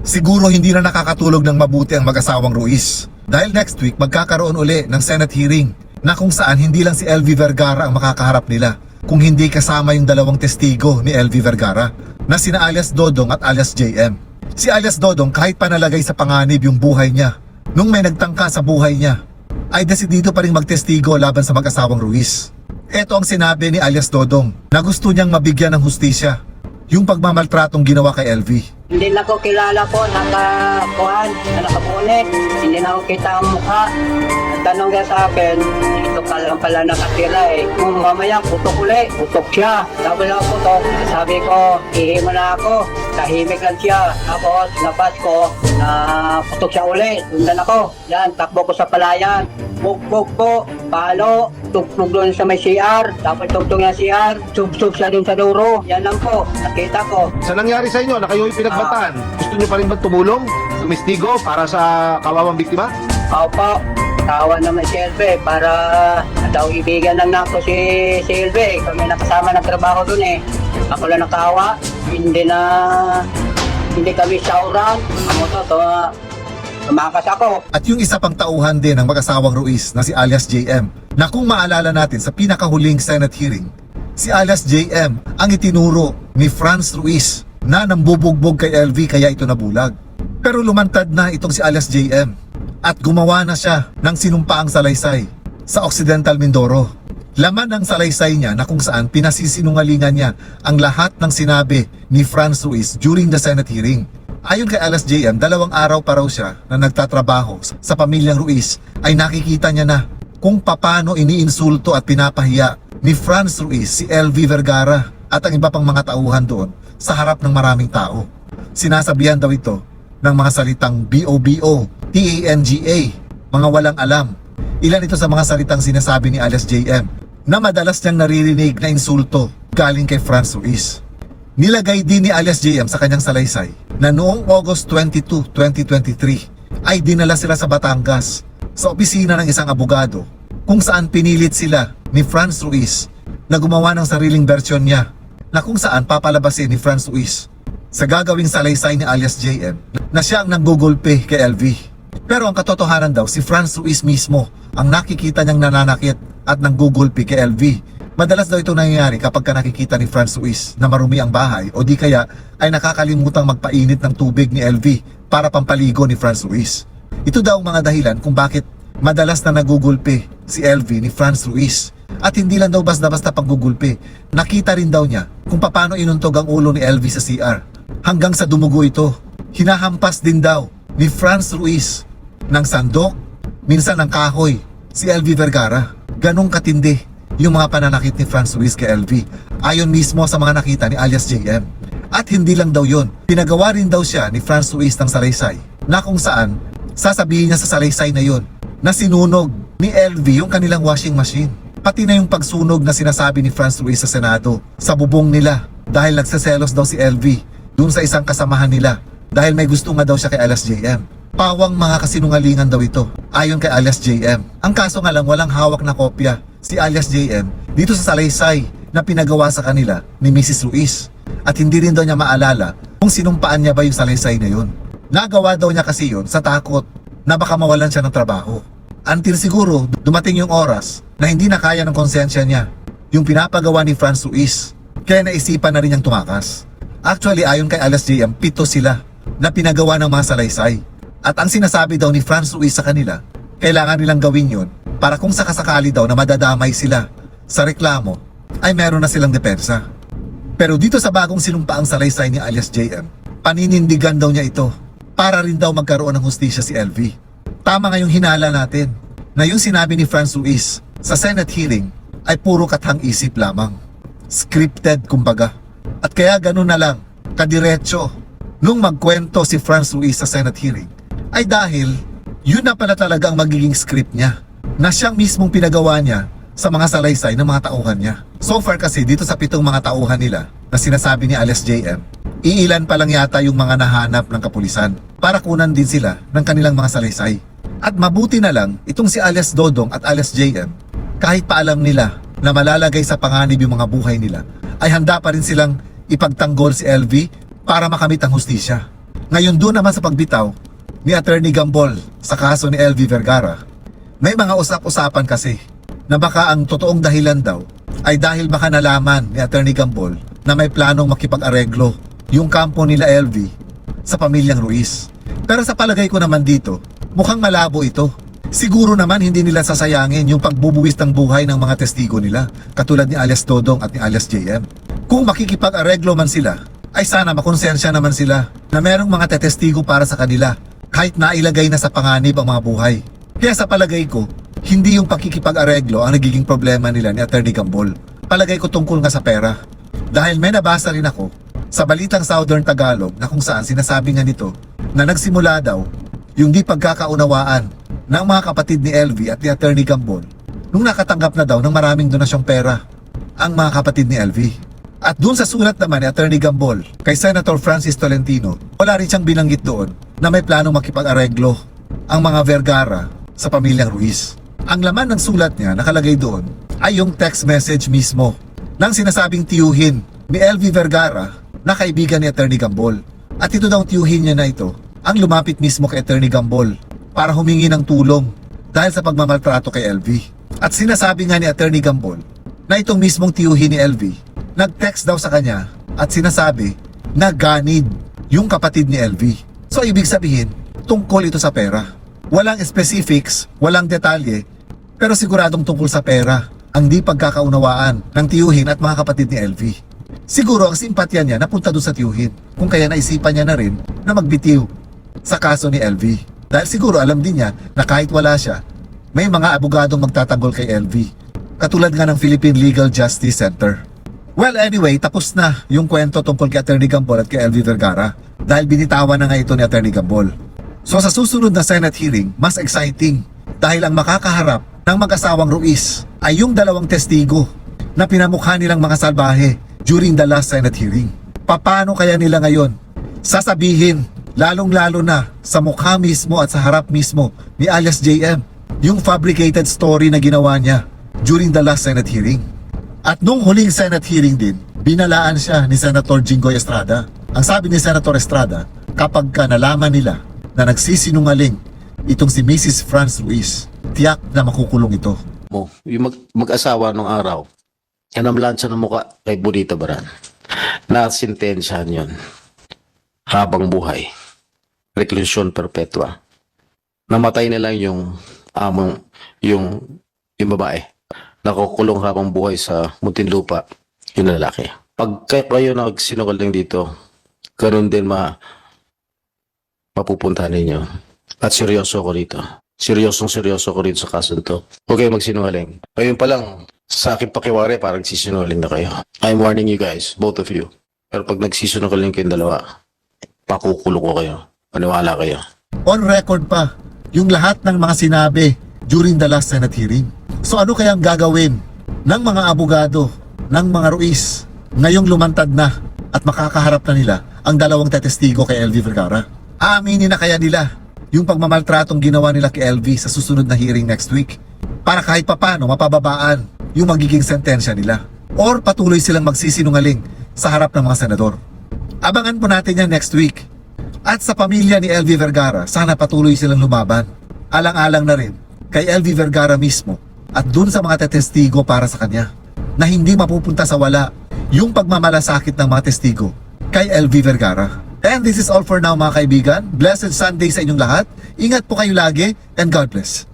Siguro hindi na nakakatulog ng mabuti ang mag-asawang Ruiz. Dahil next week magkakaroon uli ng Senate hearing na kung saan hindi lang si LV Vergara ang makakaharap nila, kung hindi kasama yung dalawang testigo ni LV Vergara na sina alias Dodong at alias JM. Si alias Dodong kahit panalagay sa panganib yung buhay niya, nung may nagtangka sa buhay niya, ay desidido pa rin magtestigo laban sa mag-asawang Ruiz. Ito ang sinabi ni alias Dodong na gusto niyang mabigyan ng hustisya yung pagmamaltratong ginawa kay LV. Hindi na ko kilala po, nakakuhan, nakapunit. Hindi na ko kita ang mukha. Ang tanong niya sa akin, dito ka lang pala nakatira eh. Kung mamaya putok uli, putok siya. Sabi na putok, sabi ko, ihimo na ako. Tahimik lang siya. Tapos, labas ko, na putok siya uli. Tundan ako. Yan, takbo ko sa palayan. Bug po, palo, tugtog doon sa may CR. Tapos tugtog niya CR, sub siya doon sa duro. Yan lang po, nakita ko. Sa nangyari sa inyo na kayo yung pinagbataan, gusto niyo pa rin ba tumulong? Tumistigo para sa kawawang biktima? Opo, tawa naman si Elve para daw ibigan lang na ako si Elve. Kami nakasama ng trabaho doon eh. Ako lang nakawa, hindi kami sauran. Tumakas ako. At yung isa pang tauhan din ng mag-asawang Ruiz na si alias JM, na kung maalala natin sa pinakahuling Senate hearing, si alias JM ang itinuro ni Franz Ruiz na nambubugbog kay LV kaya ito nabulag. Pero lumantad na itong si alias JM at gumawa na siya ng sinumpaang salaysay sa Occidental Mindoro. Laman ng salaysay niya na kung saan pinasisinungalingan niya ang lahat ng sinabi ni Franz Ruiz during the Senate hearing. Ayon kay alias JM, 2 araw pa raw siya na nagtatrabaho sa pamilyang Ruiz ay nakikita niya na kung paano iniinsulto at pinapahiya ni Franz Ruiz si LV Vergara at ang iba pang mga tauhan doon sa harap ng maraming tao. Sinasabihan daw ito ng mga salitang BOBO, TANGA, mga walang alam. Ilan ito sa mga salitang sinasabi ni alias JM na madalas niyang naririnig na insulto galing kay Franz Ruiz. Nilagay din ni alias JM sa kanyang salaysay na noong August 22, 2023 ay dinala sila sa Batangas sa opisina ng isang abogado kung saan pinilit sila ni Franz Ruiz na gumawa ng sariling bersyon niya na kung saan papalabasin ni Franz Ruiz sa gagawing salaysay ni alias JM na siya ang nanggugulpe kay LV. Pero ang katotohanan daw, si Franz Ruiz mismo ang nakikita niyang nananakit at nanggugulpe kay LV. Madalas daw ito nangyayari kapag nakikita ni Franz Ruiz na marumi ang bahay o di kaya ay nakakalimutang magpainit ng tubig ni LV para pampaligo ni Franz Ruiz. Ito daw ang mga dahilan kung bakit madalas na nagugulpe si LV ni Franz Ruiz. At hindi lang daw basta-basta paggugulpe, nakita rin daw niya kung paano inuntog ang ulo ni LV sa CR. Hanggang sa dumugo ito, hinahampas din daw ni Franz Ruiz ng sandok, minsan ng kahoy, si LV Vergara. Ganong katindi yung mga pananakit ni Franz Ruiz kay LV, ayon mismo sa mga nakita ni alias JM. At hindi lang daw yon, pinagawa rin daw siya ni Franz Ruiz ng salaysay, na kung saan sasabihin niya sa salaysay na yon na sinunog ni LV yung kanilang washing machine. Pati na yung pagsunog na sinasabi ni Franz Ruiz sa Senado, sa bubong nila, dahil nagsaselos daw si LV dun sa isang kasamahan nila, dahil may gusto nga daw siya kay alias JM. Pawang mga kasinungalingan daw ito, ayon kay alias JM. Ang kaso nga lang, walang hawak na kopya si alias JM dito sa salaysay na pinagawa sa kanila ni Mrs. Ruiz. At hindi rin daw niya maalala kung sinumpaan niya ba yung salaysay na yun. Nagawa daw niya kasi yun sa takot na baka mawalan siya ng trabaho. Until siguro dumating yung oras na hindi na kaya ng konsensya niya yung pinapagawa ni Franz Ruiz, kaya naisipan na rin niyang tumakas. Actually, ayon kay alias JM, 7 sila na pinagawa ng mga salaysay. At ang sinasabi daw ni Franz Ruiz sa kanila, kailangan nilang gawin yun para kung sakasakali daw na madadamay sila sa reklamo, ay meron na silang depensa. Pero dito sa bagong sinumpaang salaysay ni alias JM, paninindigan daw niya ito para rin daw magkaroon ng hustisya si LV. Tama nga yung hinala natin na yung sinabi ni Franz Ruiz sa Senate hearing ay puro kathang isip lamang. Scripted kumbaga. At kaya ganun na lang, kadiretso, nung magkwento si Franz Ruiz sa Senate hearing, ay dahil yun na pala talaga ang magiging script niya na siyang mismong pinagawa niya sa mga salaysay ng mga tauhan niya. So far kasi dito sa 7 mga tauhan nila na sinasabi ni alias JM, iilan pa lang yata yung mga nahanap ng kapulisan para kunan din sila ng kanilang mga salaysay. At mabuti na lang itong si alias Dodong at alias JM, kahit pa alam nila na malalagay sa panganib yung mga buhay nila, ay handa pa rin silang ipagtanggol si LV para makamit ang hustisya. Ngayon doon naman sa pagbitaw ni Attorney Gambol sa kaso ni LV Vergara, may mga usap-usapan kasi na baka ang totoong dahilan daw ay dahil baka nalaman ni Attorney Gambol na may planong makipag-areglo yung kampo nila LV sa pamilyang Ruiz. Pero sa palagay ko naman dito, mukhang malabo ito. Siguro naman hindi nila sasayangin yung pagbubuwis ng buhay ng mga testigo nila, katulad ni alias Dodong at ni alias JM. Kung makikipag-areglo man sila, ay sana makonsensya naman sila na merong mga tetestigo para sa kanila, kahit nailagay na sa panganib ang mga buhay. Kaya sa palagay ko, hindi yung pakikipag-areglo ang nagiging problema nila ni Attorney Gambol. Palagay ko tungkol nga sa pera. Dahil may nabasa rin ako sa balitang Southern Tagalog na kung saan sinasabi nga nito na nagsimula daw yung di pagkakaunawaan ng mga kapatid ni LV at ni Attorney Gambol nung nakatanggap na daw ng maraming donasyong pera ang mga kapatid ni LV. At dun sa sulat naman ni Attorney Gambol kay Senator Francis Tolentino, wala rin siyang binanggit doon na may planong makipag-areglo ang mga Vergara sa pamilyang Ruiz. Ang laman ng sulat niya nakalagay doon ay yung text message mismo ng sinasabing tiyuhin ni LV Vergara na kaibigan ni Attorney Gambol. At ito daw tiyuhin niya na ito ang lumapit mismo kay Attorney Gambol para humingi ng tulong dahil sa pagmamaltrato kay LV. At sinasabi nga ni Attorney Gambol na itong mismong tiyuhin ni LV nag-text daw sa kanya at sinasabi na ganid yung kapatid ni LV. So ibig sabihin, tungkol ito sa pera. Walang specifics, walang detalye, pero siguradong tungkol sa pera ang di pagkakaunawaan ng tiyuhin at mga kapatid ni LV. Siguro ang simpatya niya napunta doon sa tiyuhin, kung kaya naisipan niya na rin na magbitiw sa kaso ni LV. Dahil siguro alam din niya na kahit wala siya, may mga abogadong magtatanggol kay LV. Katulad nga ng Philippine Legal Justice Center. Well anyway, tapos na yung kwento tungkol kay Attorney Gambol at kay LV Vergara. Dahil binitawan na nga ito ni Attorney Gambol. So sa susunod na Senate hearing, mas exciting. Dahil ang makakaharap ng mag-asawang Ruiz ay yung dalawang testigo na pinamukha nilang mga salbahe during the last Senate hearing. Paano kaya nila ngayon sasabihin, lalong-lalo na sa mukha mismo at sa harap mismo ni alias JM, yung fabricated story na ginawa niya during the last Senate hearing? At nung huling Senate hearing din, binalaan siya ni Senator Jinggoy Estrada. Ang sabi ni Senator Estrada, kapag ka nalaman nila na nagsisinungaling itong si Mrs. Franz Ruiz, tiyak na makukulong ito. Yung mag-asawa nung araw, kanamlan siya ng muka kay Bonita Baran. Nasintensyahan yun. Habang buhay. Reclusion perpetua. Namatay na lang yung babae. Nakukulong habang buhay sa Muntinlupa, yung lalaki. Pag kayo nagsinungaling dito, ganun din mapupuntahan ninyo. At seryoso ko rito. Seryoso ko rito sa kaso to. Huwag kayo magsinungaling. Ngayon pa lang, sa aking pakiwari, parang sisinungaling na kayo. I'm warning you guys, both of you. Pero pag nagsisinungaling kayong dalawa, pakukulong ko kayo. Paniwala kayo. On record pa yung lahat ng mga sinabi during the last Senate hearing. So ano kayang gagawin ng mga abogado ng mga Ruiz ngayong lumantad na at makakaharap na nila ang dalawang tetestigo kay LV Vergara? Aaminin na kaya nila yung pagmamaltratong ginawa nila kay LV sa susunod na hearing next week para kahit papano mapababaan yung magiging sentensya nila? Or patuloy silang magsisinungaling sa harap ng mga senador? Abangan po natin yan next week. At sa pamilya ni LV Vergara, sana patuloy silang lumaban. Alang-alang na rin kay LV Vergara mismo at dun sa mga tetestigo para sa kanya na hindi mapupunta sa wala yung pagmamalasakit ng mga testigo kay LV Vergara. And this is all for now mga kaibigan. Blessed Sunday sa inyong lahat. Ingat po kayo lagi and God bless.